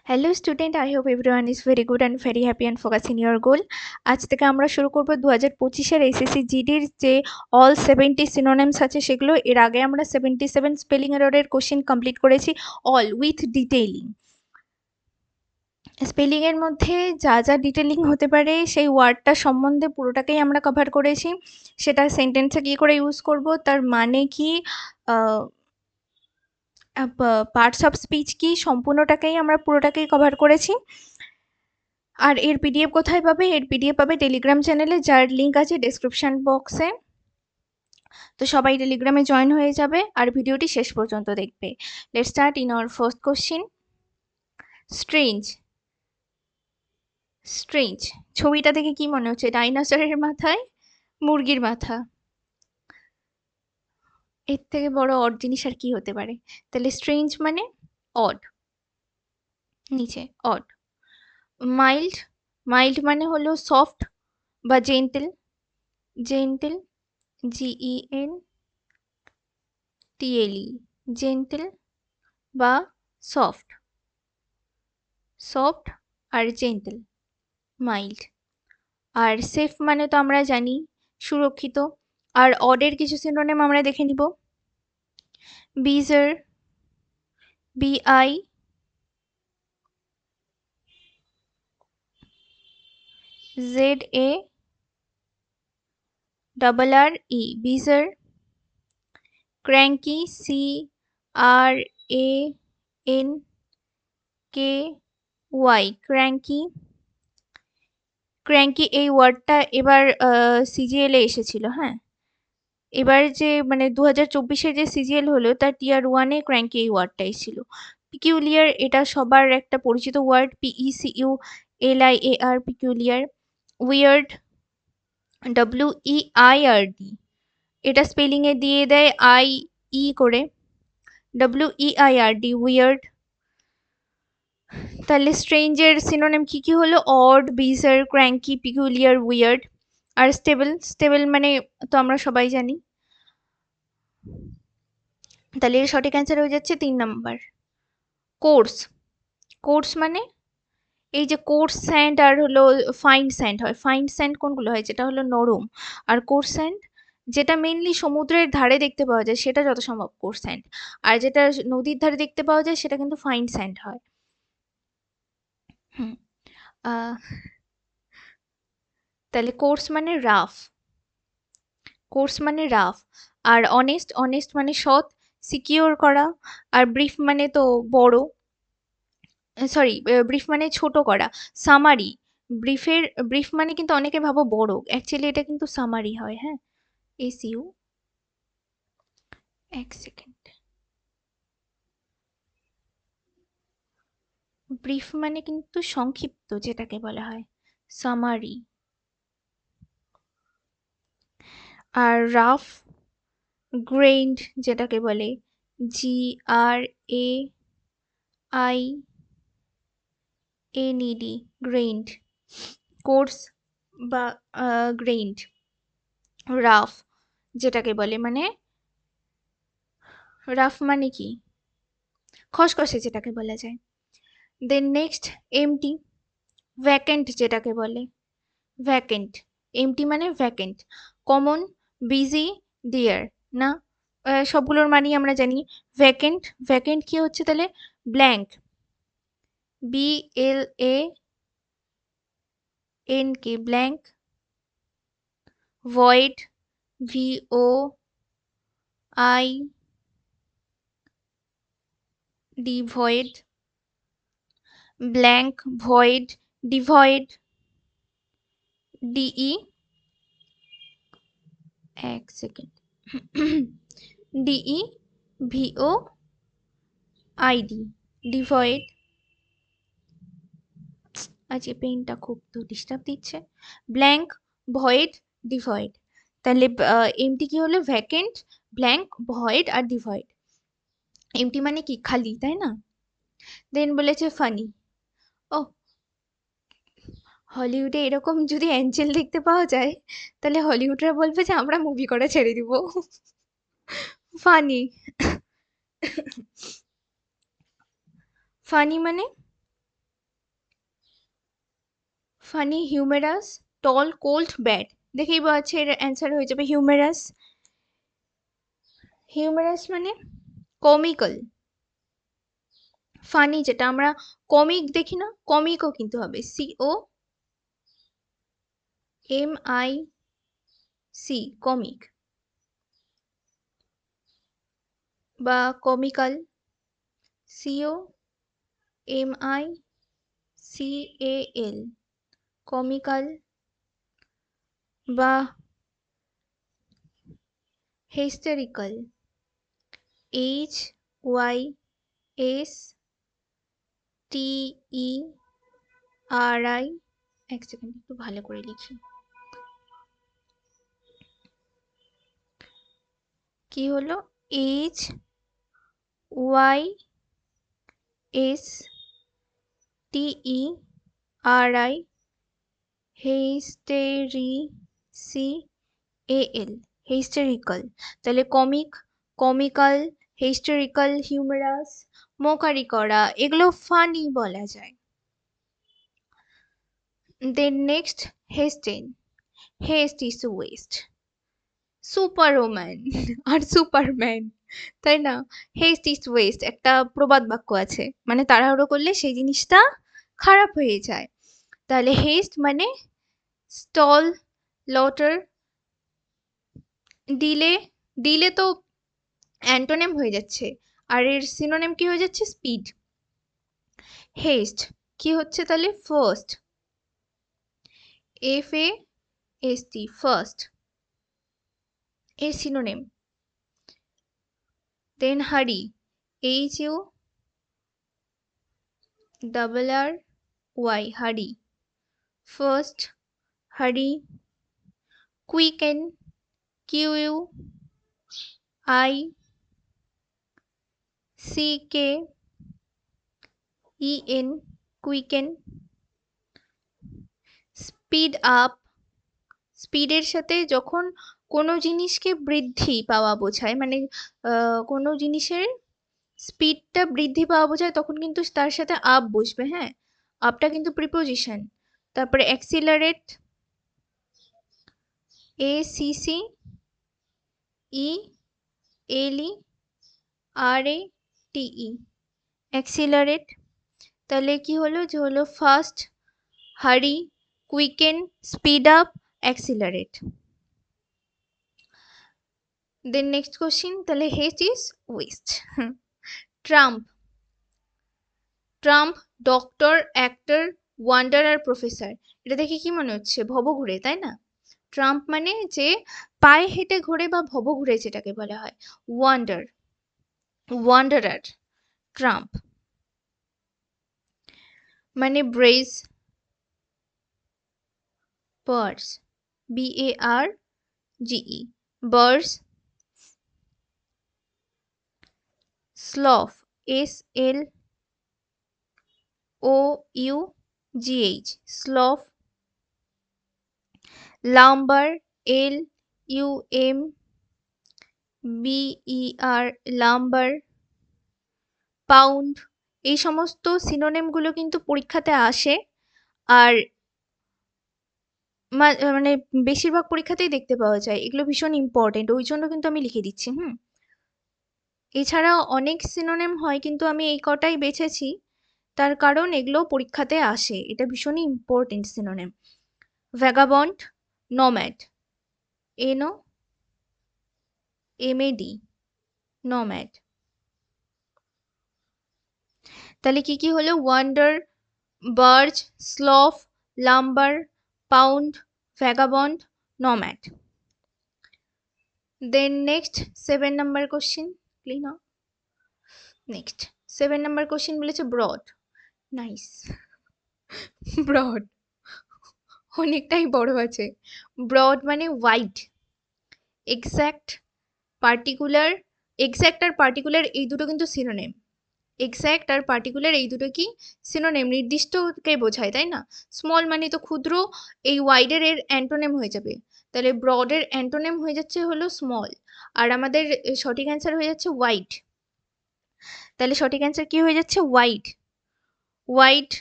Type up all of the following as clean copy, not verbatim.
Hello student, I hope everyone is very good and very happy and focus in your গোল। আজ থেকে আমরা শুরু করবো 2025-এর এসএসসি জিডির যে অল 70 সিনোনিমস আছে সেগুলো। এর আগে আমরা 77 স্পেলিং এররের কোশ্চেন কমপ্লিট করেছি, অল উইথ ডিটেইলিং। স্পেলিংয়ের মধ্যে যা যা ডিটেলিং হতে পারে সেই ওয়ার্ডটা সম্বন্ধে পুরোটাকেই আমরা কভার করেছি। সেটা সেন্টেন্সে কী করে ইউজ করব, তার মানে কি, পার্টস অফ স্পিচ কি, সম্পূর্ণটাকেই আমরা পুরোটাকেই কভার করেছি। আর এর পিডিএফ কোথায় পাবে? এর পিডিএফ পাবে টেলিগ্রাম চ্যানেলে, যার লিঙ্ক আছে ডেসক্রিপশন বক্সে। তো সবাই টেলিগ্রামে জয়েন হয়ে যাবে আর ভিডিওটি শেষ পর্যন্ত দেখবে। Let's start in our first question. Strange. Strange ছবিটা দেখে কি মনে হচ্ছে? ডাইনোসরের মাথায় মুরগির মাথা। এর থেকে বড় অড জিনিস আর কি হতে পারে? তাহলে স্ট্রেঞ্জ মানে অড, নিচে অড। মাইল্ড। মাইল্ড মানে হলো সফট বা জেন্টেল। জেন্টেল, GENTLE, জেন্টেল বা সফট। সফট আর জেন্টেল, মাইল্ড। আর সেফ মানে তো আমরা জানি সুরক্ষিত। আর অডের কিছু সিনোনিম আমরা দেখে নিব। Bizarre, BIZARRE, bizarre. Cranky, CRANKY, cranky. Cranky এই ওয়ার্ডটা এবার সিজিএল এ এসেছিল। হ্যাঁ, এবার যে মানে 2024-এর যে সিজিএল হলো তার টিয়ার 1-এ ক্র্যাঙ্কি এই ওয়ার্ডটা এসেছিল। পিকিউলিয়ার, এটা সবার একটা পরিচিত word, PECULIAR, peculiar. Weird, WEIRD, এটা স্পেলিং এ দিয়ে দেয় IE করে, WEIRD, উইয়ার্ড। তাহলে স্ট্রেঞ্জের সিনোনিম কি কি হলো? Odd, bizarre, cranky, peculiar, weird. আর স্টেবল। স্টেবল মানে তো আমরা সবাই জানি। তাহলে এর সঠিক অ্যান্সার হয়ে যাচ্ছে 3 নাম্বার। কোর্স। কোর্স মানে এই যে কোর্স স্যান্ড আর হলো ফাইন স্যান্ড হয়। ফাইন স্যান্ড কোনগুলো হয়? যেটা হলো নরম। আর কোর্স স্যান্ড যেটা মেইনলি সমুদ্রের ধারে দেখতে পাওয়া যায় সেটা যত সম্ভব কোর্স স্যান্ড। আর যেটা নদীর ধারে দেখতে পাওয়া যায় সেটা কিন্তু ফাইন স্যান্ড হয়। হুম। তাহলে কোর্স মানে রাফ। কোর্স মানে রাফ। আর অনেস্ট, অনেস্ট মানে সৎ, সিকিওর করা। আর ব্রিফ মানে তো বড়, সরি, ব্রিফ মানে ছোট করা। সামারি। ব্রিফ মানে কিন্তু অনেকে ভাবো বড়, অ্যাকচুয়ালি এটা কিন্তু সামারি হয়। হ্যাঁ, SU। এক সেকেন্ড। ব্রিফ মানে কিন্তু সংক্ষিপ্ত, যেটাকে বলা হয় সামারি। আর রাফ, গ্রেইনড যেটাকে বলে GRAINED, গ্রেইনড। কোর্স বা গ্রেইনড। রাফ যেটাকে বলে, মানে রাফ মানে কি? খসখসে যেটাকে বলা যায়। Then next MT. ভ্যাকেন্ট যেটাকে বলে, ভ্যাকেন্ট। এমটি মানে ভ্যাকেন্ট। Common, busy, dear. না, সবগুলোর মানেই আমরা জানি। ভ্যাকেন্ট, ভ্যাকেন্ট কি হচ্ছে তাহলে? Blank, BLANK, blank. Void, VOID, void. Blank, void, devoid, DE, এক সেকেন্ড, DEVOID, ডিভয়েড। আজ এই পেনটা খুব তো ডিস্টার্ব দিচ্ছে। Blank, void, devoid. তাহলে এমটি কি হলো? ভ্যাকেন্ট, ব্ল্যাঙ্ক, ভয়েড আর ডিভয়েড। এমটি মানে কি? খালি, তাই না? দেন বলেছে ফানি। ও, হলিউডে এরকম যদি অ্যাঞ্জেল দেখতে পাওয়া যায় তাহলে হলিউডরা বলবে যে আমরা মুভি করা ছেড়ে দিব। ফানি। ফানি মানে funny, humorous, tall, cold, bad. দেখেই বোঝা যাচ্ছে এর অ্যান্সার হয়ে যাবে হিউমেরাস। হিউমেরাস মানে কমিক্যাল। ফানি যেটা আমরা কমিক দেখি না, কমিকও কিন্তু হবে, COMIC, কমিক বা কমিক্যাল, COMICAL, কমিক্যাল বা হিস্টেরিক্যাল, HYSTERI। এক সেকেন্ড একটু ভালো করে লিখি। কি হলো? HYSTERI, hysterical. তাহলে comic, comical, hysterical, humorous, mockery করা, এগুলো ফানি বলা যায়। Then next hasten. Haste is waste. Superwoman R Superman, তাই না? হেস্ট ইজ ওয়েস্ট একটা প্রবাদ বাক্য আছে, মানে তাড়াহুড়ো করলে সেই জিনিসটা খারাপ হয়ে যায়। তাহলে হেস্ট মানে স্টল, লটার, ডিলে। ডিলে তো অ্যান্টোনেম হয়ে যাচ্ছে, আর এর সিনোনেম কি হয়ে যাচ্ছে? স্পিড। হেস্ট কি হচ্ছে তাহলে? ফার্স্ট, FAST, ফার্স্ট এর সিনোনেম। দেন হারি, HURRY, হারি, ফার্স্ট, হারি। Quicken, QUICKEN, quicken. Speed up, স্পিডের সাথে যখন কোনো জিনিসকে বৃদ্ধি পাওয়া বোঝায়, মানে কোনো জিনিসের স্পিডটা বৃদ্ধি পাওয়া বোঝায়, তখন কিন্তু তার সাথে আপ বসবে। হ্যাঁ, আপটা কিন্তু প্রিপোজিশন। তারপরে অ্যাক্সিলারেট, ACCELERATE, অ্যাক্সিলারেট। তাহলে কি হলো? যে হলো fast, hurry, quicken, speed up, accelerate. Then next question, তাহলে haste is waste. Tramp, tramp doctor, actor, wanderer, professor. এটা দেখে কি মনে হচ্ছে? ভবঘুরে, তাই না? ট্রাম্প মানে যে পায়ে হেঁটে ঘোরে বা ভবঘুরে যেটাকে বলা হয়। ওয়ান্ডার, ওয়ান্ডারার, ট্রাম্প মানে barge, barge, BARGE, barge. Slough, SLOUGH, slough. Lumber, LUMBER, lumber. Pound, এই সমস্ত সিনোনিমগুলো কিন্তু পরীক্ষাতে আসে, আর মানে বেশিরভাগ পরীক্ষাতেই দেখতে পাওয়া যায়। এগুলো ভীষণ ইম্পর্টেন্ট, ওই জন্য কিন্তু আমি লিখে দিচ্ছি। এছাড়াও অনেক সিনোনিম হয়, কিন্তু আমি এই কটাই বেছেছি তার কারণ এগুলো পরীক্ষাতে আসে, এটা ভীষণই important synonym. Vagabond, nomad, NOMAD, nomad. তাহলে কি কি হলো? Wonder, barge, slough, lumber, pound, vagabond, nomad. Then next 7 number question, clean up. Next 7 number question বলেছে ব্রড। নাইস, ব্রড অনেকটাই বড় আছে। ব্রড মানে ওয়াইড, এক্স্যাক্ট, পার্টিকুলার। এক্স্যাক্ট আর পার্টিকুলার এই দুটো কিন্তু সিনোনিম। এক্স্যাক্ট আর পার্টিকুলার এই দুটো কি সিনোনিম? নির্দিষ্টকে বোঝায়, তাই না? স্মল মানে তো ক্ষুদ্র, এই ওয়াইডের এর অ্যান্টোনেম হয়ে যাবে। তাহলে ব্রডের অ্যান্টোনেম হয়ে যাচ্ছে হলো স্মল, আর আমাদের সঠিক অ্যান্সার হয়ে যাচ্ছে ওয়াইড। তাহলে সঠিক অ্যান্সার কি হয়ে যাচ্ছে? ওয়াইড, ওয়াইড,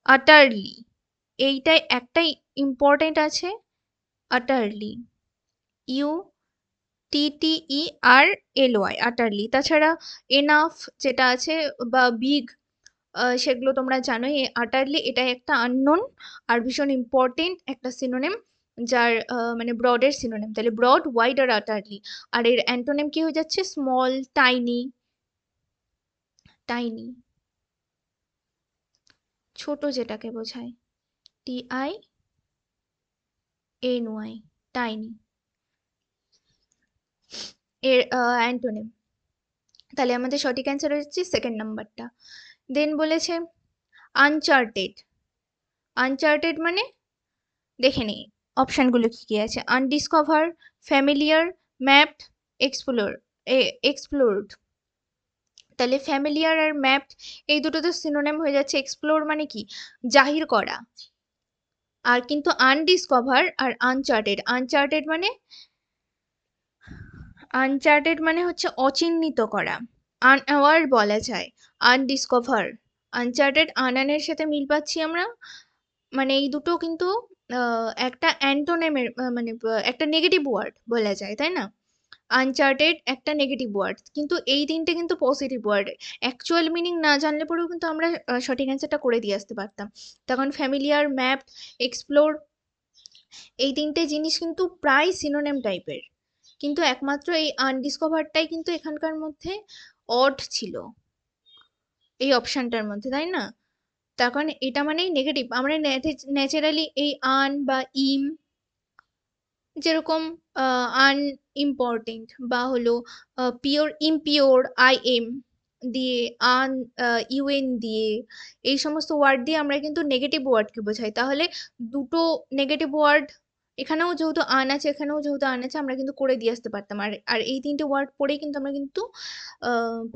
আটারলি, এইটাই একটাই ইম্পর্টেন্ট আছে, আটারলি, UTTERLY, আটারলি। তাছাড়া এনাফ যেটা আছে বা বিগ, সেগুলো তোমরা জানোই। আটারলি এটাই একটা আননোন আর ভীষণ ইম্পর্টেন্ট একটা সিনোনিম, যার মানে ব্রডের সিনোনিম। তাহলে ব্রড, ওয়াইড আর আটারলি। আর এর অ্যান্টোনিম কি হয়ে যাচ্ছে? Small, tiny. টাইনি ছোট যেটাকে বোঝায়, TINY, টাইনি এর অ্যান্টোনিম। তাহলে আমাদের সঠিক অ্যান্সার হচ্ছে সেকেন্ড নাম্বারটা। দেন বলেছে আনচার্টেড। আনচার্টেড মানে দেখে নিই অপশানগুলো কি কি আছে। আনডিসকভার, ফ্যামিলিয়ার, ম্যাপড, এক্সপ্লোর, এক্সপ্লোরড। তাহলে ফ্যামিলিয়ার আর ম্যাপড এই দুটো তো সিনোনিম হয়ে যাচ্ছে। এক্সপ্লোর মানে কি? জাহির করা। আর কিন্তু আনডিসকভার আর আনচার্টেড, আনচার্টেড মানে হচ্ছে অচিহ্নিত করা। আনঅ্যাওয়ার বলা যায়, আনডিসকভার। আনচার্টেড, আনানের সাথে মিল পাচ্ছি আমরা, মানে এই দুটো কিন্তু একটা অ্যান্টোনেমের মানে একটা নেগেটিভ ওয়ার্ড বলা যায়, তাই না? আনচার্টেড একটা নেগেটিভ ওয়ার্ড, কিন্তু এই তিনটে কিন্তু পজিটিভ ওয়ার্ড। অ্যাকচুয়াল মিনিং না জানলে পরেও কিন্তু আমরা সঠিক অ্যান্সারটা করে দিয়ে আসতে পারতাম। তখন ফ্যামিলিয়ার, ম্যাপ, এক্সপ্লোর এই তিনটে জিনিস কিন্তু প্রায় সিনোনিম টাইপের, কিন্তু একমাত্র এই আনডিসকভারটাই কিন্তু এখানকার মধ্যে অড ছিল এই অপশনটার মধ্যে, তাই না? তার কারণ এটা মানেই নেগেটিভ। আমরা ন্যাচারালি এই আন বা ইম, যেরকম আনইম্পর্টেন্ট বা হলো পিওর, ইমপিওর, IM দিয়ে, আন ইউএন দিয়ে, এই সমস্ত ওয়ার্ড দিয়ে আমরা কিন্তু নেগেটিভ ওয়ার্ডকে বোঝাই। তাহলে দুটো নেগেটিভ ওয়ার্ড, এখানেও যেহেতু আন আছে, এখানেও যেহেতু আন আছে, আমরা কিন্তু করে দিয়ে আসতে পারতাম। আর আর এই তিনটে ওয়ার্ড পড়েই কিন্তু আমরা কিন্তু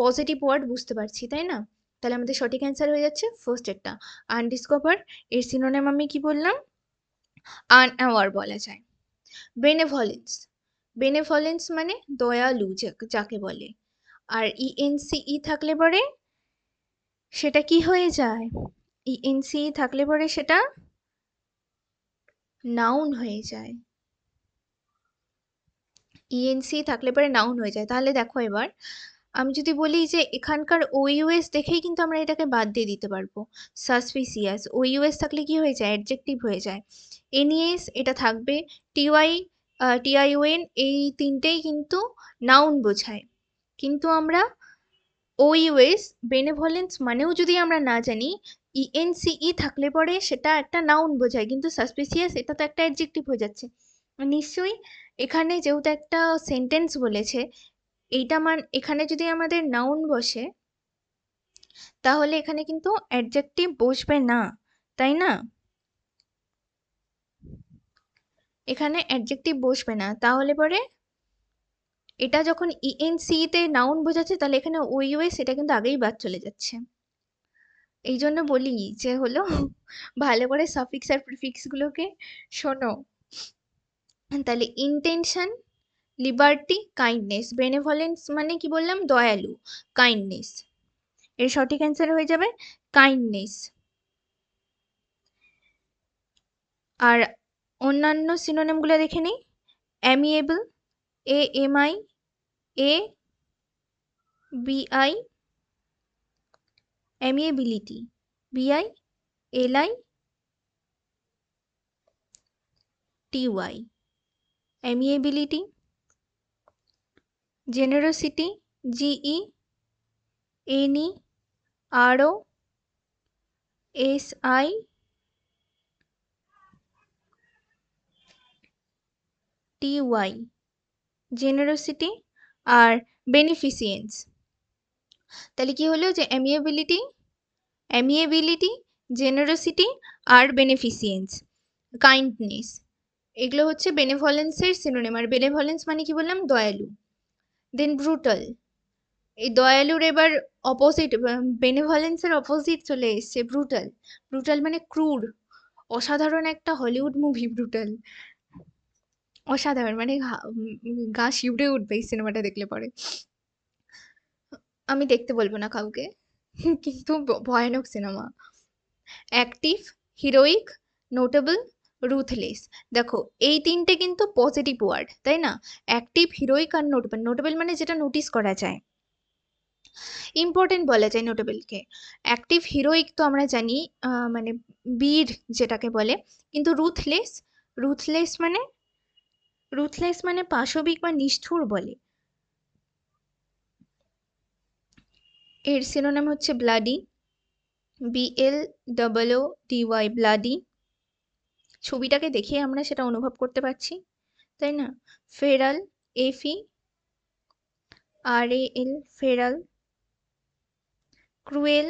পজিটিভ ওয়ার্ড বুঝতে পারছি, তাই না? তাহলে আমাদের সঠিক অ্যান্সার হয়ে যাচ্ছে ফার্স্ট একটা, আনডিসকভার। এর সিনোনিম আমি কি বললাম? আনঅ্যাওয়ার বলা যায়। বেনেভলেন্স, বেনেভলেন্স মানে দয়ালু, যাকে বলে। আর ENCE থাকলে পরে সেটা কি হয়ে যায়? ENCE থাকলে পরে সেটা নাউন হয়ে যায়। ENCE থাকলে পরে নাউন হয়ে যায়। তাহলে দেখো এবার আমি যদি বলি যে এখানকার OUS দেখেই কিন্তু আমরা এটাকে বাদ দিয়ে দিতে পারবো। সাসপিসিয়াস, OUS থাকলে কি হয়ে যায়? অ্যাডজেক্টিভ হয়ে যায়। NES এটা থাকবে। TION এই তিনটেই কিন্তু নাউন বোঝায়। কিন্তু আমরা OUS, বেনেভলেন্স মানেও যদি আমরা না জানি, ENCE থাকলে পরে সেটা একটা নাউন বোঝায়, কিন্তু সাসপিসিয়াস এটা তো একটা অ্যাডজেক্টিভ হয়ে যাচ্ছে। নিশ্চয়ই এখানে যেহেতু একটা সেন্টেন্স বলেছে, এইটা এখানে যদি আমাদের নাউন বসে তাহলে এখানে কিন্তু অ্যাডজেক্টিভ বসবে না, তাই না? এখানে অ্যাডজেক্টিভ বসবে না, তাহলে পরে এটা যখন ENCE তে নাউন বোঝাচ্ছে, তাহলে এখানে OUS এটা কিন্তু আগেই বাদ চলে যাচ্ছে। এই জন্য বলি যে হলো ভালো করে সাফিক্স আর প্রিফিক্স গুলোকে শোনো। তাহলে ইন্টেনশন, লিবার্টি, কাইন্ডনেস। বেনেভলেন্স মানে কি বললাম? দয়ালু, কাইন্ডনেস। এর সঠিক অ্যান্সার হয়ে যাবে কাইন্ডনেস। আর অন্যান্য সিনোনিম গুলো দেখে নিই। Amiable, AMIABI, amiability, BILITY, amiability. Generosity, GENEROSITY, generosity. আর বেনিফিসিয়েন্স, তাহলে কি হলো যে অ্যামিয়েবিলিটি, জেনারোসিটি আর বেনিফিসিয়েন্স, কাইন্ডনেস, এগুলো হচ্ছে বেনেভলেন্সের সিনোনিম। আর বেনেভলেন্স মানে কি বললাম? দয়ালু। দেন ব্রুটাল, এই দয়ালুর এবার অপোজিট, বেনেভলেন্সের অপোজিট চলে এসছে, ব্রুটাল। ব্রুটাল মানে ক্রুর। অসাধারণ একটা হলিউড মুভি ব্রুটাল, অসাধারণ, মানে গা শিউরে উঠবে এই সিনেমাটা দেখলে পরে। আমি দেখতে বলবো না কাউকে, কিন্তু ভয়ানক cinema. Active, heroic, notable, ruthless. দেখো এই তিনটে কিন্তু পজিটিভ ওয়ার্ড, তাই না? অ্যাক্টিভ, হিরোইক আর নোটেবল। নোটেবল মানে যেটা নোটিস করা যায়, ইম্পর্টেন্ট বলা যায় নোটেবলকে। অ্যাক্টিভ, হিরোইক তো আমরা জানি, মানে বীর যেটাকে বলে। কিন্তু রুথলেস, রুথলেস মানে রুথলেস মানে পাশবিক বা নিষ্ঠুর বলে। এর সিনোনিম হচ্ছে ব্লাডি, BLOODY, ব্লাডি। ছবিটাকে দেখে আমরা সেটা অনুভব করতে পারছি, তাই না? Feral, FERAL, feral. Cruel,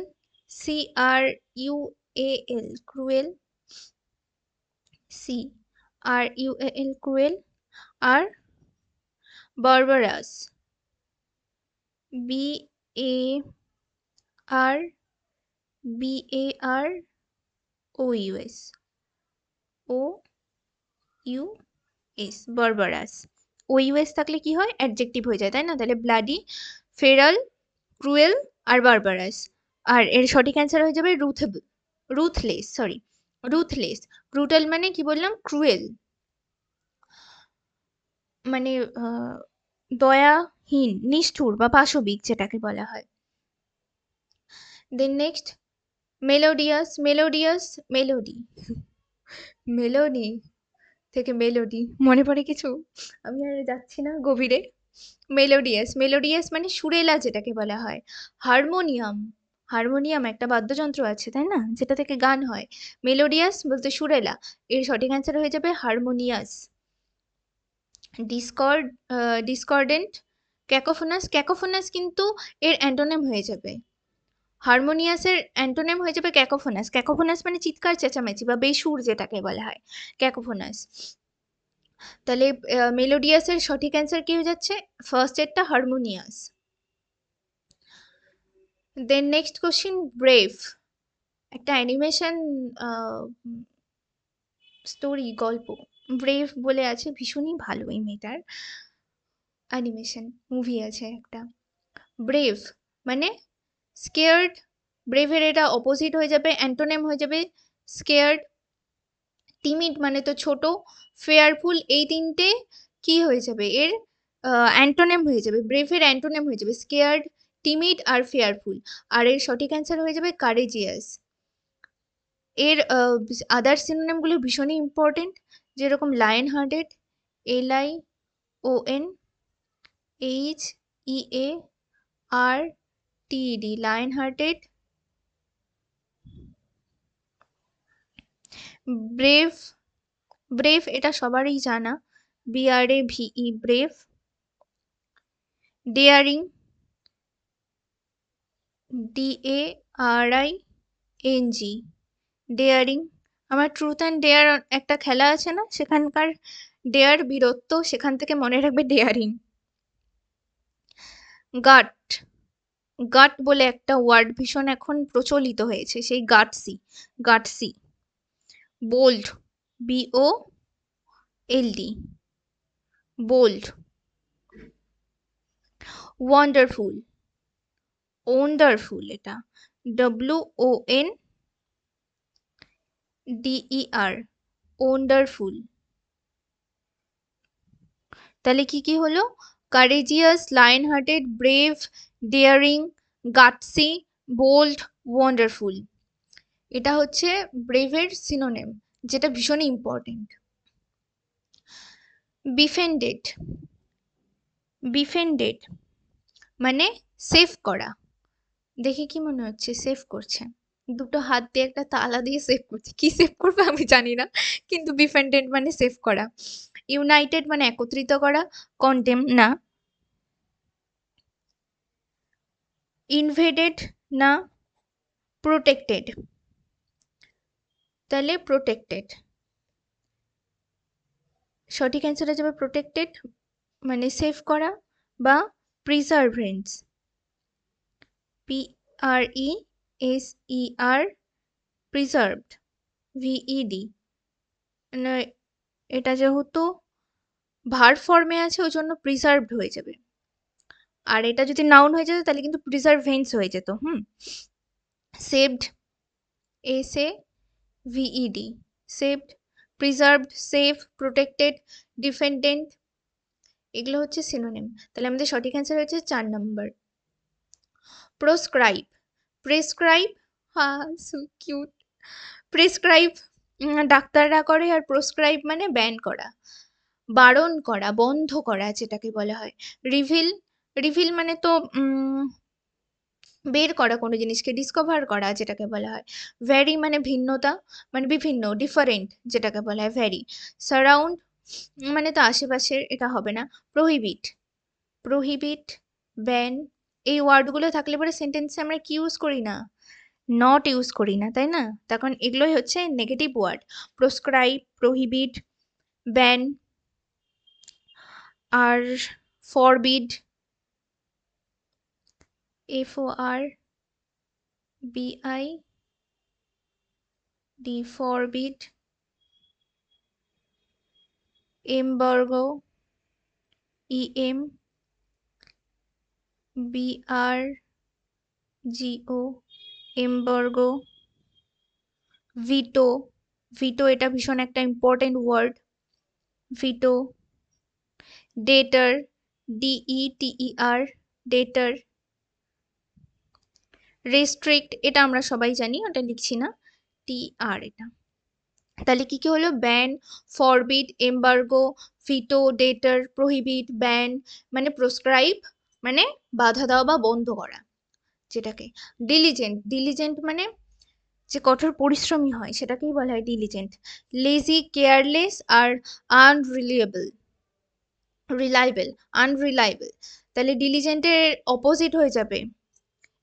CRUAL, cruel, CRUAL, cruel. আর barbarous, BARBAROUS, OUS, barbarous. OUS থাকলে কি হয়? অ্যাডজেক্টিভ হয়ে যায়, তাই না? তাহলে ব্লাডি, ফেরাল, ক্রুয়েল আর বারবারাস। আর এর সঠিক অ্যান্সার হয়ে যাবে রুথলেস, সরি, রুথলেস। ক্রুটাল মানে কি বললাম? ক্রুয়েল, মানে দয়াহীন, নিষ্ঠুর বা পাশবিক যেটাকে বলা হয়। Then next melodious, melody melody থেকে মেলোডি মনে পড়ে কিছু? আমি আর যাচ্ছি না গভীরে। মেলোডিয়াস মানে সুরেলা যেটাকে বলা হয়। হারমোনিয়াম একটা বাদ্যযন্ত্র আছে, তাই না, যেটা থেকে গান হয়। মেলোডিয়াস বলতে সুরেলা। এর সঠিক অ্যান্সার হয়ে যাবে হারমোনিয়াস। ডিসকর্ডেন্ট, ক্যাকোফোনাস কিন্তু এর অ্যান্টোনেম হয়ে যাবে। হারমোনিয়াসের অ্যান্টোনেম হয়ে যাবে ক্যাকোফোনাস। ক্যাকোফোনাস মানে চিৎকার চেঁচামেচি বা বেসুর যেটাকে বলা হয়, ক্যাকোফোনাস। তাহলে মেলোডিয়াসের সঠিক অ্যান্সার কি হয়ে যাচ্ছে? ফার্স্ট এরটা harmonious. Then next question, brave. একটা অ্যানিমেশন স্টোরি, গল্প, ব্রেভ বলে আছে, ভীষণই ভালো এই মেয়েটার। অ্যানিমেশন মুভি আছে একটা। ব্রেভ মানে স্কেয়ার্ড, ব্রেভের এটা অপোজিট হয়ে যাবে, অ্যান্টোনেম হয়ে যাবে স্কেয়ার্ড। টিমিড মানে তো ছোট, ফেয়ারফুল, এই তিনটে কি হয়ে যাবে? এর অ্যান্টোনেম হয়ে যাবে। ব্রেভের অ্যান্টোনেম হয়ে যাবে স্কেয়ার্ড, টিমিড আর ফেয়ারফুল। আর এর সঠিক অ্যান্সার হয়ে যাবে কারেজিয়াস। এর আদার সিনোনিমগুলো ভীষণই ইম্পর্টেন্ট, যেরকম lion hearted, LIONHEARTED, lion hearted. Brave, এটা সবারই জানা, BRAVE, brave. Daring, DARING, daring. আমার ট্রুথ অ্যান্ড ডেয়ার একটা খেলা আছে না, সেখানকার ডেয়ার বীরত্ব, সেখান থেকে মনে রাখবে ডেয়ারিং। গাট, বলে একটা ওয়ার্ড ভীষণ এখন প্রচলিত হয়েছে, সেই gutsy. Bold, BOLD, bold. Wonderful, এটা WONDER, ওয়ান্ডারফুল। তাহলে কি কি হলো? Courageous, lion hearted, brave, daring, gutsy, bold, wonderful. এটা হচ্ছে ব্রেভের সিনোনিম, যেটা ভীষণই ইম্পর্টেন্ট। বিফেন্ডেড মানে সেভ করা। দেখে কি মনে হচ্ছে? সেভ করছে, দুটো হাত দিয়ে একটা তালা দিয়ে সেভ করছে। কি সেভ করবে আমি জানি না, কিন্তু বিফেন্ডেড মানে সেভ করা। ইউনাইটেড মানে একত্রিত করা, কন্টেম না। ইনভেডেড না, প্রোটেক্টেড। তাহলে প্রোটেক্টেড, সঠিক অ্যান্সার হয়ে যাবে প্রোটেক্টেড মানে সেভ করা বা প্রিজার্ভেন্স, PRESER, প্রিজার্ভড, VED। মানে এটা যেহেতু ভার্ব ফর্মে আছে ওই জন্য প্রিজার্ভড হয়ে যাবে, আর এটা যদি নাউন হয়ে যেত তাহলে কিন্তু প্রিজার্ভেন্স হয়ে যেত। Saved, SAVED, saved, preserved, safe, protected, defendant, এগুলো হচ্ছে সিনোনিম। তাহলে আমাদের সঠিক অ্যান্সার হচ্ছে 4 নম্বর। প্রোস্ক্রাইব, প্রেসক্রাইব, হ্যাঁ সো কিউট। প্রেসক্রাইব ডাক্তাররা করে, আর প্রোস্ক্রাইব মানে ব্যান করা, বারণ করা, বন্ধ করা যেটাকে বলা হয়। রিভিল, রিভিল মানে তো বের করা কোনো জিনিসকে, ডিসকভার করা যেটাকে বলা হয়। ভ্যারি মানে ভিন্নতা, মানে বিভিন্ন, ডিফারেন্ট যেটাকে বলা হয় ভ্যারি। সারাউন্ড মানে তো আশেপাশের, এটা হবে না। প্রহিবিট, প্রহিবিট, ব্যান, এই ওয়ার্ডগুলো থাকলে পরে সেন্টেন্সে আমরা কি ইউজ করি না, নট ইউজ করি না, তাই না? তখন এগুলোই হচ্ছে negative word. Proscribe, prohibit, ban, আর forbid, FORBID, forbid, embargo, EMBRGO, embargo. Veto, veto এটা ভীষণ একটা ইম্পর্টেন্ট ওয়ার্ড, ভিটো। ডেটার, DETER, ডেটার। রেস্ট্রিক্ট এটা আমরা সবাই জানি, ওটা লিখছি না, TR এটা। তাহলে কি কি হলো? ব্যান, ফরবিড, এমবার্গো, ভিটো, ডেটার, প্রহিবিট, ব্যান মানে প্রোস্ক্রাইব মানে বাধা দেওয়া বা বন্ধ করা যেটাকে। ডিলিজেন্ট, ডিলিজেন্ট মানে যে কঠোর পরিশ্রমী হয় সেটাকেই বলা হয় ডিলিজেন্ট। লেজি, কেয়ারলেস, আর আনরিলিয়েবল, রিলায়েবল, আনরিলায়েবল। তাহলে ডিলিজেন্টের অপোজিট হয়ে যাবে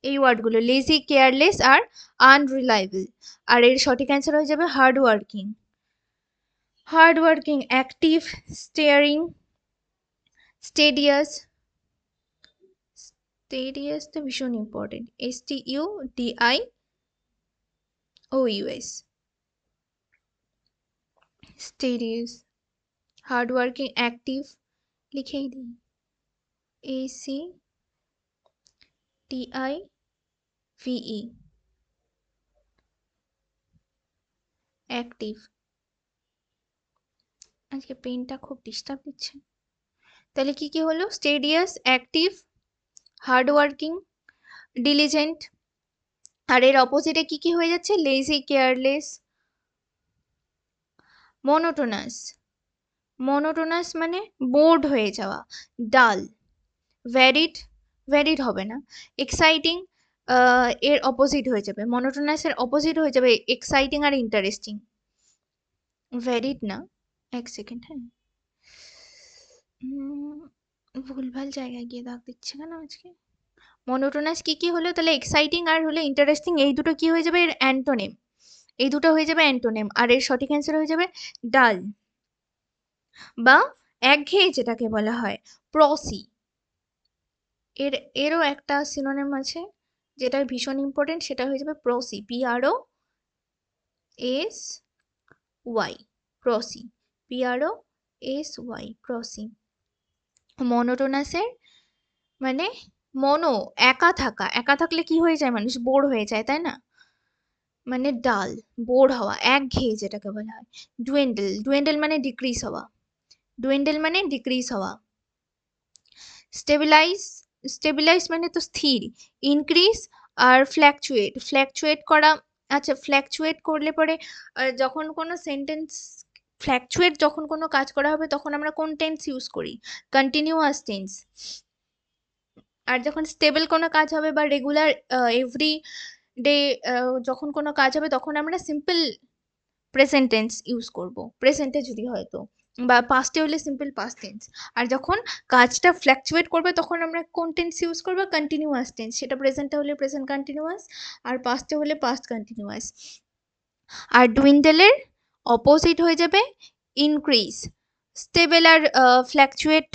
এই ওয়ার্ডগুলো, লেজি, কেয়ারলেস আর আনরিলায়েবল। আর এর সঠিক অ্যান্সার হয়ে যাবে hard working. Hard working, active, steering, studious, studious তো ভীষণ important, STUDIOUS, studious. Hard working, active লিখেই দিই, ACTIVE, অ্যাক্টিভ। আজকে পেনটা খুব ডিস্টার্ব দিচ্ছে। তাহলে কি কি হলো? স্টেডিয়াস, অ্যাক্টিভ, হার্ড ওয়ার্কিং, ডিলিজেন্ট। আর এর অপোজিটে কি কি হয়ে যাচ্ছে? Lazy, careless, monotonous. মনোটোনাস মানে বোর্ড হয়ে যাওয়া, ডাল। ভ্যারিড, ভ্যারিড হবে না। এক্সাইটিং এর অপোজিট হয়ে যাবে, মনোটোনাসের অপোজিট হয়ে যাবে এক্সাইটিং আর ইন্টারেস্টিং। ভ্যারিড না, এক সেকেন্ড, হ্যাঁ ভুলভাল জায়গায় গিয়ে দাগ দিচ্ছে কেন আজকে। মনোটোনাস কি কি হলো? তাহলে এক্সাইটিং আর হলো ইন্টারেস্টিং, এই দুটো কি হয়ে যাবে? এর অ্যান্টোনিম, এই দুটো হয়ে যাবে অ্যান্টোনিম। আর এর সঠিক অ্যান্সার হয়ে যাবে ডাল বা একঘেয়ে যেটাকে বলা হয়, প্রসি। এরও একটা সিনোনিম আছে যেটা ভীষণ ইম্পর্টেন্ট, সেটা হয়ে যাবে প্রসি, PROSY, প্রসি, PROSY, প্রসি। মনোটোনাসের মানে মনো, একা থাকা, একা থাকলে কি হয়ে যায়? মানুষ বোর হয়ে যায়, তাই না? মানে ডাল, বোর হওয়া, একঘেয়ে যেটাকে বলা হয়। ডুয়েন্ডেল, ডুয়েন্ডেল মানে ডিক্রিজ হওয়া, ডুয়েন্ডেল মানে ডিক্রিজ হওয়া। স্টেবিলাইজ, স্টেবিলাইজ মানে তো স্থির। ইনক্রিজ আর ফ্ল্যাকচুয়েট, ফ্ল্যাকচুয়েট করা। আচ্ছা, ফ্ল্যাকচুয়েট করলে পরে যখন কোনো সেন্টেন্স ফ্ল্যাকচুয়েট, যখন কোনো কাজ করা হবে তখন আমরা কোন টেন্স ইউজ করি? Continuous tense. আর যখন স্টেবল কোনো কাজ হবে বা রেগুলার এভরি ডে যখন কোনো কাজ হবে তখন আমরা সিম্পল প্রেজেন্ট টেন্স ইউজ করব, প্রেজেন্টে যদি হয়তো, বা পাস্টে হলে সিম্পল পাস্ট টেন্স। আর যখন কাজটা ফ্ল্যাকচুয়েট করবে তখন আমরা কোন টেন্স ইউজ করবো? Continuous tense. সেটা প্রেজেন্টে হলে প্রেজেন্ট কন্টিনিউয়াস, আর পাস্টে হলে পাস্ট কন্টিনিউয়াস। আর ডুইন্ডেলের অপোজিট হয়ে যাবে ইনক্রিজ। স্টেবল আর ফ্ল্যাকচুয়েট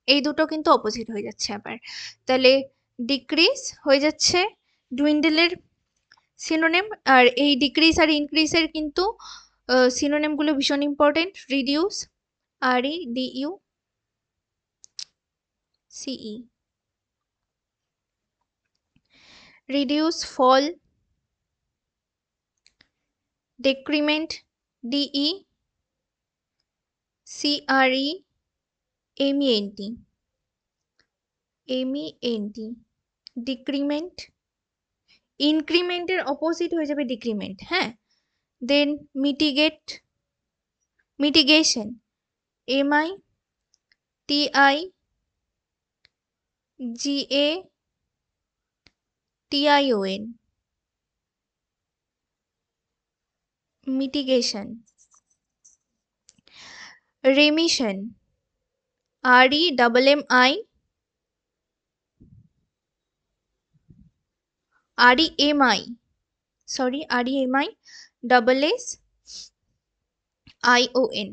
এই দুটো কিন্তু অপোজিট হয়ে যাচ্ছে আবার। তাহলে ডিক্রিজ হয়ে যাচ্ছে ডুইন্ডেলের সিনোনিম। আর এই ডিক্রিজ আর ইনক্রিজের কিন্তু সিনোনিমগুলো ভীষণ important. Reduce, REDUCE, reduce, fall, decrement, DECREMENT, decrement. ইনক্রিমেন্টের অপোজিট হয়ে যাবে ডিক্রিমেন্ট, হ্যাঁ। Then mitigation, MITIGATION, mitigation. Remission, REMMI, REMI, sorry, REMI SSION,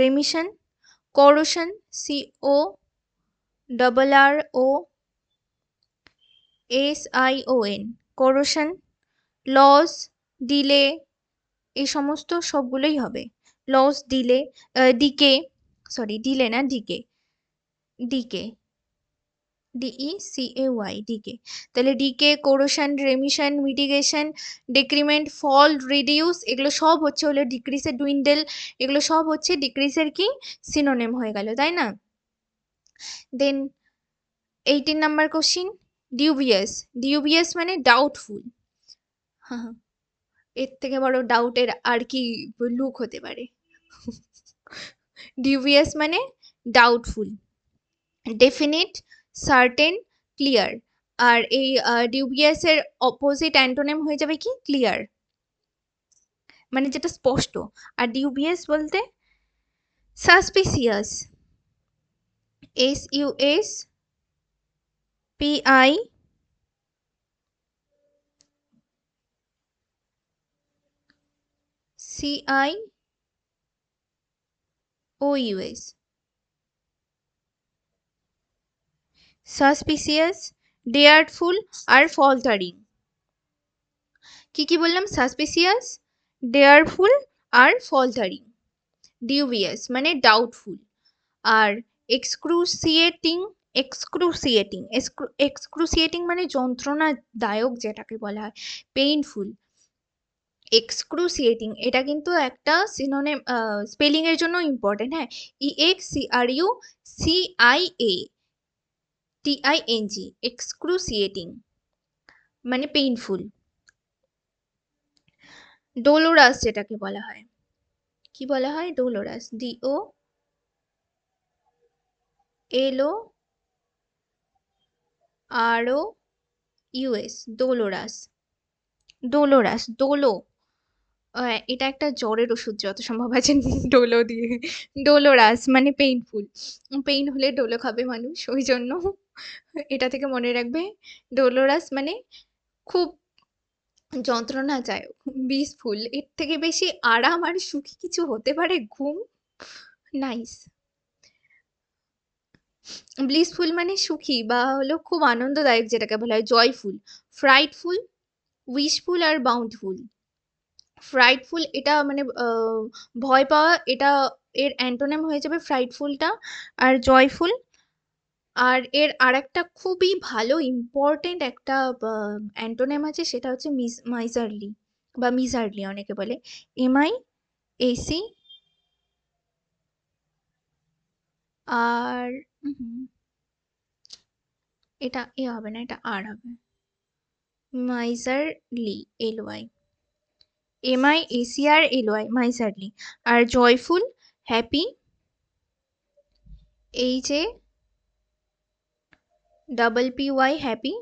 remission। corrosion, CORROSION, corrosion। Loss, delay, এই সমস্ত সবগুলোই হবে। Loss, delay, decay, sorry delay না, decay, decay, DECAY, decay. তাহলে decay, corrosion, remission, mitigation, decrement, fall, reduce, এগুলো সব হচ্ছে হলো ডিক্রিসের, ডুইন্ডেল, এগুলো সব হচ্ছে ডিক্রিসের কি সিনোনিম হয়ে গেল, তাই না? দেন 18 নাম্বার কোশ্চিন, ডিউবিয়াস মানে ডাউটফুল। হ্যাঁ, এর থেকে বড় ডাউটের আর কি লুক হতে পারে? ডিউবিয়াস মানে ডাউটফুল। Definite, certain, clear. আর এই ডিউবিয়াস এর অপোজিট অ্যান্টোনিম হয়ে যাবে কি ক্লিয়ার, মানে যেটা স্পষ্ট। আর ডিউবিয়াস বলতে সাসপিসিয়াস, SUSPICIOUS, সাসপিসিয়াস, ডেয়ারফুল আর ফলটারিং। কি কি বললাম? সাসপিসিয়াস, ডেয়ারফুল আর ফলটারিং। ডিউবিয়াস মানে ডাউটফুল। আর এক্সক্রুসিয়েটিং মানে যন্ত্রণাদায়ক, যেটাকে বলা হয় পেইনফুল। এক্সক্রুসিয়েটিং এটা কিন্তু একটা সিনোনিম, স্পেলিং এর জন্য ইম্পর্টেন্ট, হ্যাঁ। EXCRUCIATING, এক্সক্রুসিয়েটিং মানে পেইনফুল। ডোলোরাস যেটাকে বলা হয়, কি বলা হয়? ডোলোরাস, DOLOROUS, ডোলোরাস, ডোলো, এটা একটা জ্বরের ওষুধ যত সম্ভব আছে, ডোলো দিয়ে। ডোলোরাস মানে পেইনফুল, পেইন হলে ডোলো খাবে মানুষ, ওই জন্য এটা থেকে মনে রাখবে। ডোলোরাস মানে খুব যন্ত্রণাদায়ক, বিষফুল। এর থেকে বেশি আরাম আর সুখী কিছু হতে পারে? ঘুম, নাইস। ব্লিসফুল মানে সুখী বা হলো খুব আনন্দদায়ক, যেটাকে বলা হয় জয়ফুল। ফ্রাইটফুল, উইশফুল আর বাউন্ডফুল। ফ্রাইটফুল এটা মানে ভয় পাওয়া, এটা এর অ্যান্টোনিম হয়ে যাবে ফ্রাইটফুলটা। আর জয়ফুল, আর এর আরেকটা খুবই ভালো ইম্পর্টেন্ট একটা অ্যান্টোনিম আছে, সেটা হচ্ছে মাইজারলি বা মিজারলি অনেকে বলে, MIAC। আর এটা এ হবে না, এটা আর হবে, মাইজারলি, LY, MIACRLY, মাইজারলি। আর জয়ফুল, হ্যাপি, HAPPY, হ্যাপি।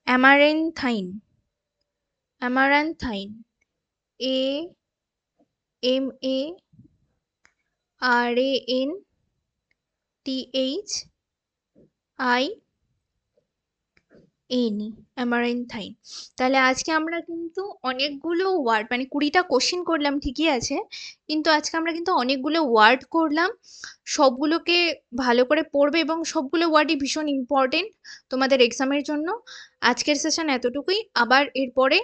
অ্যামারেন্থাইন, অ্যামারেন্থাইন। তাহলে আজকে আমরা কিন্তু অনেকগুলো ওয়ার্ড, মানে 20টা কোশ্চেন করলাম ঠিকই আছে, কিন্তু আজকে আমরা কিন্তু অনেকগুলো ওয়ার্ড করলাম। সবগুলোকে ভালো করে পড়বে এবং সবগুলো ওয়ার্ডই ভীষণ ইম্পর্টেন্ট তোমাদের এক্সামের জন্য। আজকের সেশন এতটুকুই, আবার এরপরে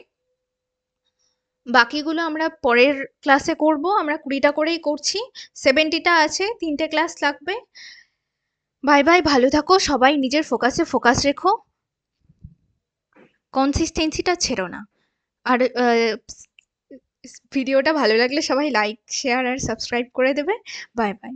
বাকিগুলো আমরা পরের ক্লাসে করব। আমরা 20টা করেই করছি, 70টা আছে, 3টে ক্লাস লাগবে। বাই বাই, ভালো থাকো সবাই, নিজের ফোকাসে ফোকাস রেখো, কনসিস্টেন্সিটা ছেড়ো না। আর ভিডিওটা ভালো লাগলে সবাই লাইক শেয়ার আর সাবস্ক্রাইব করে দেবে। Bye bye.